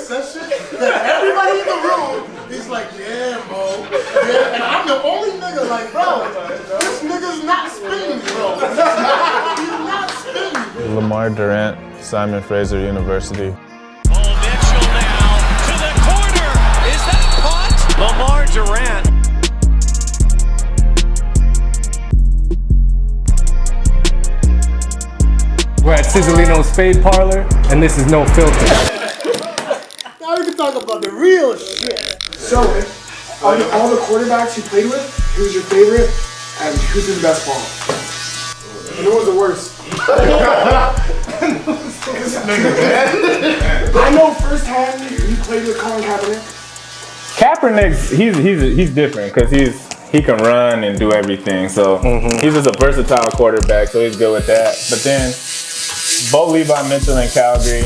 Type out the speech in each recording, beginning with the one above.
session that everybody in the room is like, yeah, bro. Yeah, and I'm the only nigga like, bro, this nigga's not spinning, bro. He's not spinning. LEMAR Durant, Simon Fraser University. Mitchell now to the corner. Is that caught? LEMAR Durant. We're at Cizzolino's Fade Parlor, and this is No Filter. Now we can talk about the real shit. So, all the quarterbacks you played with, who's your favorite, and who's the best ball? And who was the worst? I know firsthand you played with Colin Kaepernick. Kaepernick's he's different because he can run and do everything. So he's just a versatile quarterback. So he's good with that. But then Bo Levi Mitchell in Calgary,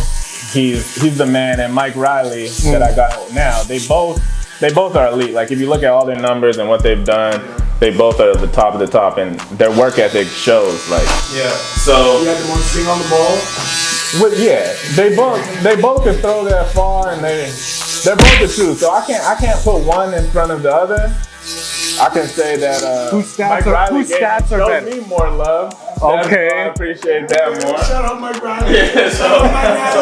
he's the man. And Mike Riley that I got now, they both are elite. Like if you look at all their numbers and what they've done, they both are at the top of the top, and their work ethic shows. Like so You had the most thing on the ball. they both can throw that far, and they're both the truth. So I can't put one in front of the other. I can say that Whose Mike Riley stats are showed better? me more love. Okay. I appreciate that more. Shout out Mike Riley. Yeah, so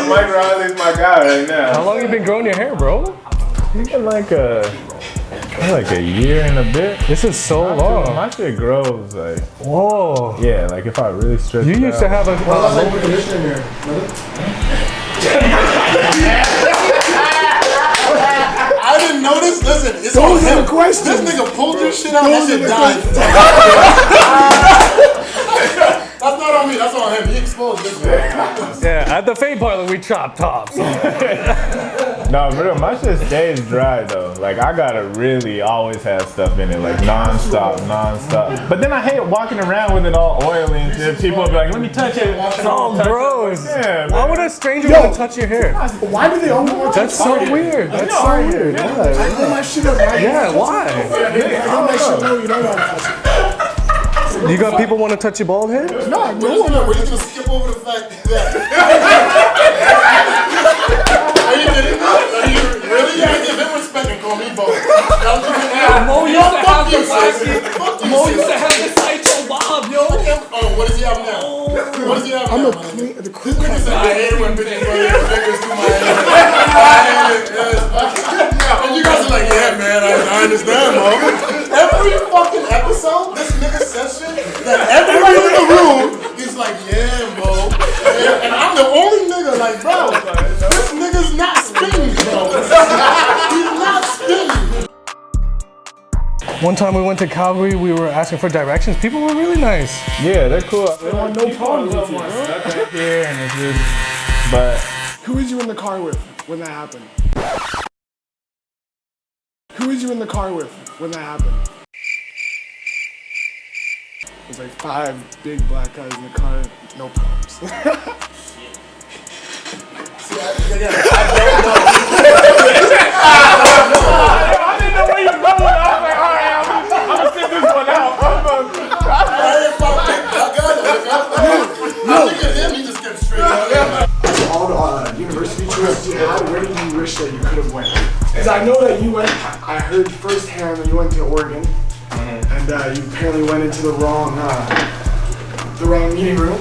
Mike Riley's my guy right now. How long you been growing your hair, bro? It's been like a year and a bit. This is so long. My shit grows like, Whoa. yeah, like if I really stretch You it used to out. have a Lower conditioner here. I didn't notice. Listen, it's Those on are him. the questions. This nigga pulled your shit out. That shit died. That's not on me. That's on him. He exposed this shit. Yeah, at the Fade Parlor we chop tops. No, for real, my shit stays dry though. Like I gotta really always have stuff in it, like non-stop. But then I hate walking around with it all oily and shit. People be like, let me touch it. Oh, gross. Yeah, Why would a stranger want to touch your hair? Why do they only want to That's so weird. That's so weird. I put my shit up right. Yeah, why? I got my shit low, you don't want to touch it. You got people want to touch your bald head? No, We're just gonna skip over the fact that. Are you kidding me? Are you really? You gotta give him respect and call me Bo. Mo used to have the Mo used to have the Saito Bob, yo. Oh, what does he have now? What does he have I'm now? the cool Nigga cut. said I hate it when bitches run their fingers through my hair. I hate it. And you guys are like, yeah, man, I understand, Mo. Every fucking episode, this nigga session, that everybody in the room is like, yeah, Mo. Yeah, and I'm the only nigga like, bro, this nigga's not spinning, bro. He's not spinning. One time we went to Calgary, we were asking for directions. People were really nice. Yeah, they're cool. They want no problems with you, bro. Stuck right here and it's just, but Who was you in the car with when that happened? Who was you in the car with when that happened? There's like 5 big black guys in the car, no problems. See, I didn't know where you were going. I was like, all right, I'm gonna sit this one out. look at him, he just gets straight up. All the university trips you had, where did you wish that you could have went? Because I know that you went, I heard firsthand that you went to Oregon, and you apparently went into the wrong meeting room.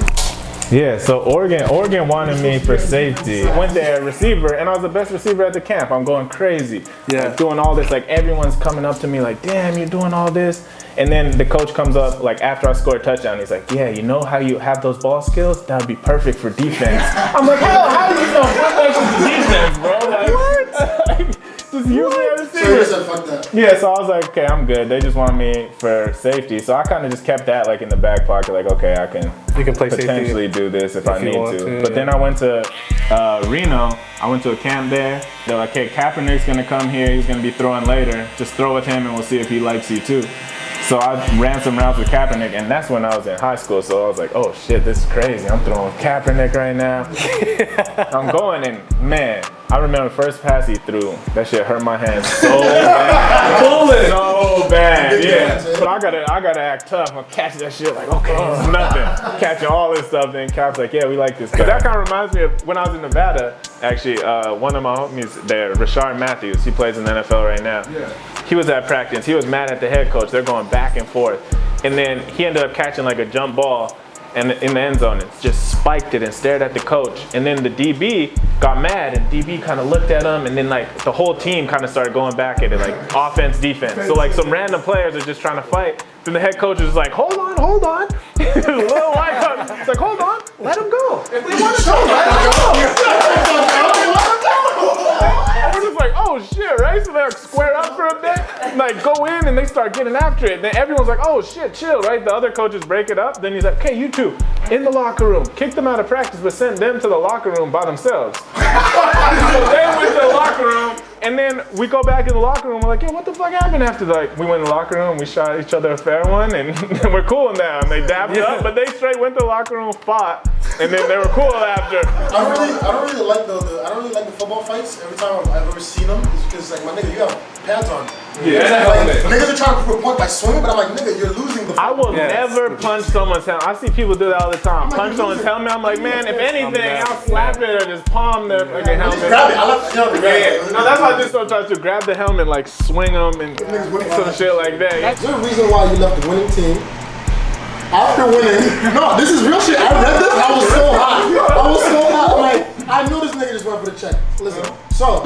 Yeah, so Oregon wanted me for safety. Went there, receiver, and I was the best receiver at the camp. I'm going crazy. Yeah. Like, doing all this, like everyone's coming up to me like, damn, you're doing all this. And then the coach comes up, like after I score a touchdown, he's like, yeah, you know how you have those ball skills? That would be perfect for defense. I'm like, how is this so perfect for defense, bro? Like, what? Just use me as a receiver. said, fuck that. Yeah, so I was like, okay, I'm good. They just want me for safety. So I kind of just kept that like in the back pocket, like, okay, I can You can play potentially safety do this if I you need want to. to, But yeah. then I went to Reno. I went to a camp there. They're like, okay, Kaepernick's gonna come here. He's gonna be throwing later. Just throw with him and we'll see if he likes you too. So I ran some routes with Kaepernick, and that's when I was in high school. So I was like, oh shit, this is crazy. I'm throwing Kaepernick right now. I'm going, and man, I remember the first pass he threw. That shit hurt my hand so bad. So bad, yeah. But I gotta act tough. I'm catching that shit like, okay, it's nothing. Catching all this stuff. Then Cap's like, yeah, we like this guy. That kind of reminds me of when I was in Nevada. Actually, one of my homies there, Rashard Matthews. He plays in the NFL right now. Yeah. He was at practice. He was mad at the head coach. They're going back and forth, and then he ended up catching like a jump ball. And in the end zone, it just spiked it and stared at the coach. And then the DB got mad, and DB kind of looked at him, and then like the whole team kind of started going back at it, like offense, defense. So like some random players are just trying to fight. Then the head coach is like, hold on. Little white coach, it's like, hold on, let him go. If they want to go, let him go. We're just like, oh shit, right? So they like square up for a bit, like go in, and they start getting after it. Then everyone's like, oh shit, chill, right? The other coaches break it up. Then he's like, okay, you two, in the locker room. Kick them out of practice, but send them to the locker room by themselves. So they went to the locker room, and then we go back in the locker room. We're like, yeah, what the fuck happened after like we went in the locker room, we shot each other a fair one, and we're cool now. And they dapped up, but they straight went to the locker room, fought, and then they were cool after. I don't really like the football fights. Every time I've ever seen them, it's because like my nigga, you have pads on. Yeah. Like, niggas are trying to prove a point by swinging, but I'm like, nigga, you're losing the. I will never punch someone's helmet. I see people do that all the time. Punch someone's helmet. I'm like, man, if anything, I'll slap it or just palm their fucking helmet. Grab it. I like grab it. No, that's why I just don't try to grab the helmet, like swing them and some shit like that. Is there a reason why you left the winning team? After winning, no, this is real shit. I read this, I was so hot. I'm like, I know this nigga just went for the check. Listen, so.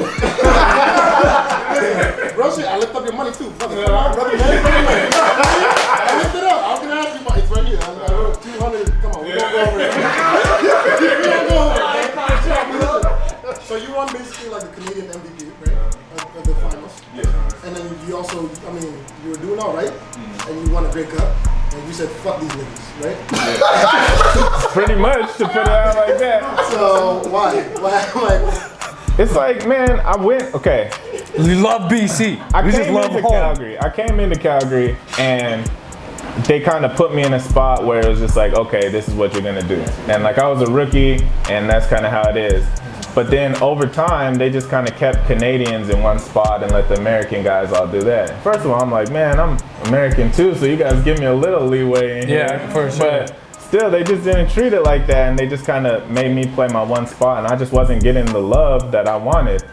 Real shit, I lift up your money too. Come on, brother, man. I lift it up. I was gonna ask you about it. It's right here. I wrote 200. Come on, we don't go over it. We don't go over it. So you won basically like the Canadian MVP, right? Of the finals. Yeah. And then you also, I mean, you were doing all right, and you won a Grey Cup. And you said, fuck these niggas, right? Pretty much, to put it out like that. So, why? It's like, man, I went, okay. We love BC. I came into Calgary, and they kind of put me in a spot where it was just like, okay, this is what you're gonna do. And like, I was a rookie, and that's kind of how it is. But then over time, they just kind of kept Canadians in one spot and let the American guys all do that. First of all, I'm like, man, I'm American too, so you guys give me a little leeway in here. Yeah, for sure. But still, they just didn't treat it like that, and they just kind of made me play my one spot, and I just wasn't getting the love that I wanted.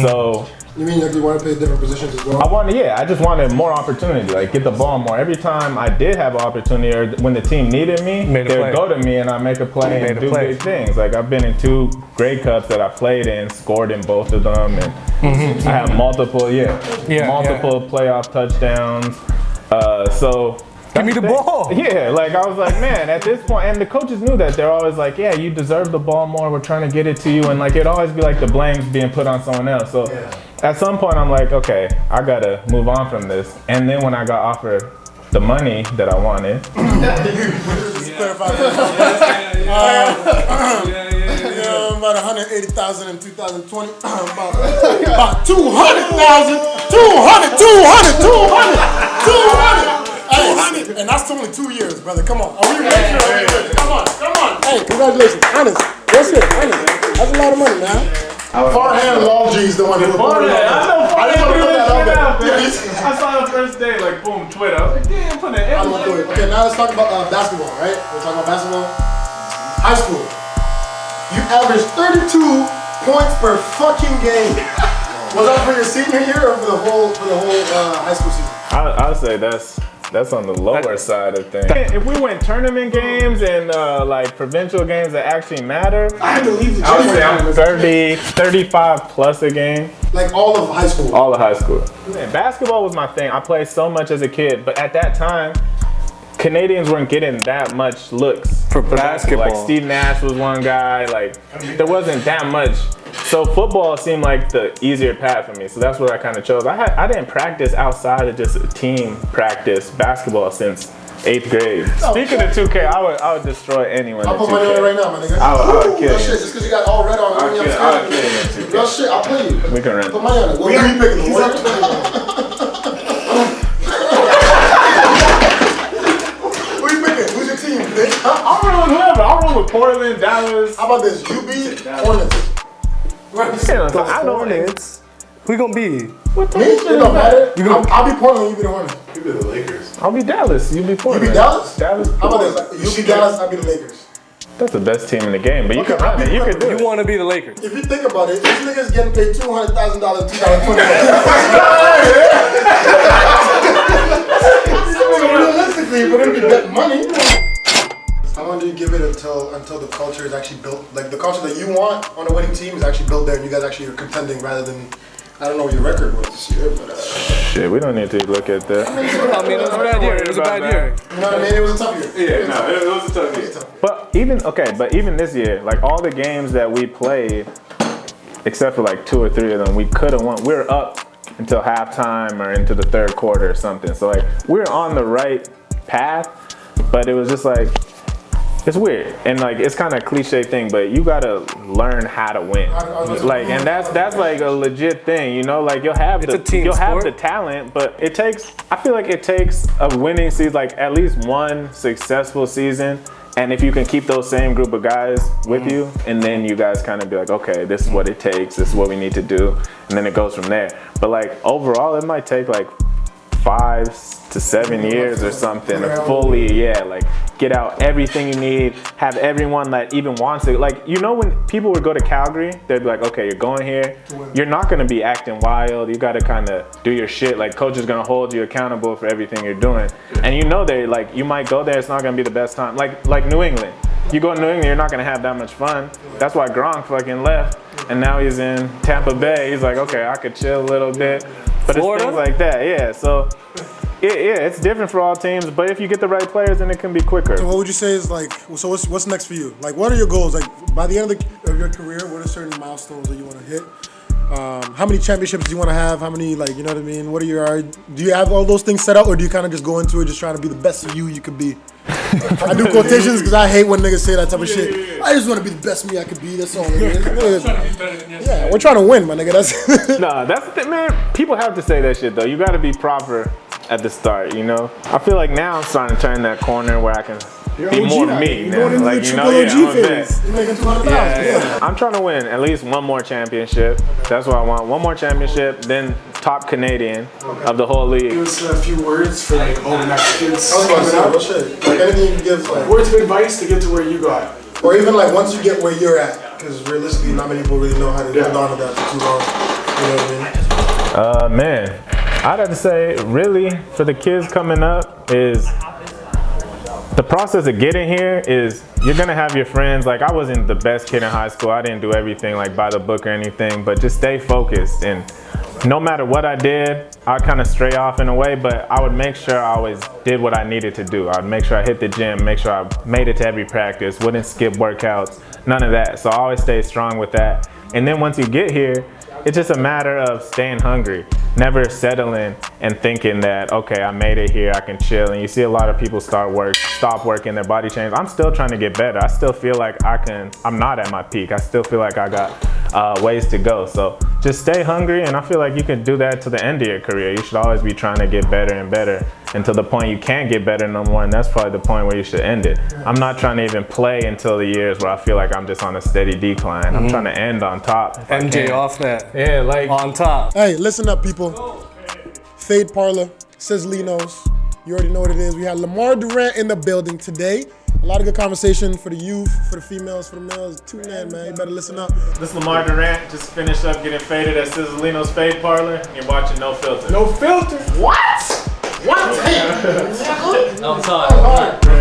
So. You mean like you want to play different positions as well? I just wanted more opportunity, like get the ball more. Every time I did have an opportunity, or when the team needed me, they would go to me and I make a play and do big things. Like I've been in 2 Grey Cups that I played in, scored in both of them, and I have multiple playoff touchdowns. So give me the ball. Yeah, like I was like, man, at this point, and the coaches knew that. They're always like, yeah, you deserve the ball more. We're trying to get it to you, and like it'd always be like the blame's being put on someone else. So at some point, I'm like, okay, I gotta move on from this. And then when I got offered the money that I wanted, about 180,000 in 2020. About 200,000. 200. And that's only 2 years, brother. Come on. Are we rich? Come on. Hey, congratulations. Honest. That's it. Honest. That's a lot of money, man. Farhand Long G's the one who put it I know Farhand put that out there. I saw the first day, like, boom, Twitter. I was like, damn, put it in. Okay, now let's talk about basketball, right? We're talking about basketball. High school. You averaged 32 points per fucking game. Was that for your senior year or for the whole high school season? I would say that's on the lower side of things. If we went tournament games and like provincial games that actually matter, I believe the I would say I'm 30, 35 plus a game. Like all of high school? All of high school. Man, basketball was my thing. I played so much as a kid, but at that time, Canadians weren't getting that much looks for basketball. Like Steve Nash was one guy, like there wasn't that much. So football seemed like the easier path for me. So that's what I kind of chose. I didn't practice outside of just a team practice basketball since 8th grade. Speaking of 2K, I would destroy anyone. I'll put money on it right now, my nigga. I would kill you. Shit, just because you got all red on. I'll kill you. Real shit, I'll play you. We can rent. Put money on it. Who are you picking? The Warriors? Who you picking? Who's your team, bitch? I'll run with whoever. I'll run with Portland, Dallas. How about this? UB, Hornets. Yeah, so I know Hornets. Who you gonna be? what the Me? It don't matter. I'll be Portland, you be the Hornets. You be the Lakers. I'll be Dallas. You be Portland. You be Dallas? Dallas. How about this? You be Dallas, I'll be the Lakers. That's the best team in the game, but you can run it. You can do it. You want to be the Lakers? If you think about it, this nigga's getting paid $200,000 in 2020. Realistically, we're gonna be betting money. How long do you give it until the culture is actually built? Like the culture that you want on a winning team is actually built there, and you guys actually are contending rather than. I don't know what your record was this year, but Shit, we don't need to look at that. I mean, it was a bad year. It was a bad year. you know what I mean? It was a tough year. Yeah, no, it was a tough year. But even this year, like all the games that we played, except for like 2 or 3 of them, we could have won. We were up until halftime or into the third quarter or something. So like we were on the right path, but it was just like. It's weird, and like it's kind of a cliche thing, but you gotta learn how to win. Like, and that's like a legit thing, you know. Like you'll have It's a team have sport. the talent, but it takes. I feel like it takes a winning season, like at least one successful season, and if you can keep those same group of guys with you, and then you guys kind of be like, okay, this is what it takes. This is what we need to do, and then it goes from there. But like overall, it might take like 5 to 7 years or something to fully, like get out everything you need, have everyone that even wants it. Like, you know, when people would go to Calgary, they'd be like, okay, you're going here, you're not gonna be acting wild, you gotta kind of do your shit. Like, coach is gonna hold you accountable for everything you're doing. And you know, they like, you might go there, it's not gonna be the best time. Like New England. You go to New England, you're not gonna have that much fun. That's why Gronk fucking left, and now he's in Tampa Bay. He's like, okay, I could chill a little bit. But Florida? it's things like that, yeah. So, it's different for all teams, but if you get the right players, then it can be quicker. So what would you say is like? So what's next for you? Like, what are your goals? Like by the end of your career, what are certain milestones that you want to hit? How many championships do you want to have? How many, like, you know what I mean? What are your? Do you have all those things set up, or do you kind of just go into it just trying to be the best of you could be? I do quotations because I hate when niggas say that type of shit. I just want to be the best me I could be. That's all it is. Yeah, we're trying to win, my nigga. That's Nah, that's the thing, man. People have to say that shit though. You got to be proper at the start, you know. I feel like now I'm starting to turn that corner where I can be more me now. Going into Like, the you know, triple OG I'm a phase. vet. You're making $200,000. I'm trying to win at least one more championship. That's what I want. One more championship, then top Canadian of the whole league. Give us a few words for like all the Mexicans. I was about to say, what shit? Like anything you can give, like, Words of advice to get to where you got. or even like once you get where you're at, because realistically, not many people really know how to hold on to that for too long. You know what I mean? Man, I'd have to say, really, for the kids coming up, is the process of getting here is you're gonna have your friends. Like, I wasn't the best kid in high school. I didn't do everything like by the book or anything, but just stay focused. And no matter what I did, I'd kind of stray off in a way, but I would make sure I always did what I needed to do. I'd make sure I hit the gym, make sure I made it to every practice, wouldn't skip workouts, none of that. So I always stay strong with that. And then once you get here, it's just a matter of staying hungry, never settling and thinking that, okay, I made it here, I can chill. And you see a lot of people stop working, their body change. I'm still trying to get better. I still feel like I'm not at my peak. I still feel like I got ways to go. So just stay hungry, and I feel like you can do that to the end of your career. You should always be trying to get better and better until the point you can't get better no more, and that's probably the point where you should end it. I'm not trying to even play until the years where I feel like I'm just on a steady decline. I'm trying to end on top. if I MJ can. off that. Yeah, like On top. Hey, listen up, people. Fade Parlor, says Linos. You already know what it is. We had Lamar Durant in the building today. A lot of good conversation for the youth, for the females, for the males. Tune in, man. You better listen up. this is Lamar Durant just finished up getting faded at Sizzlino's Fade Parlor, and you're watching No Filter. No filter. What? What? I'm sorry.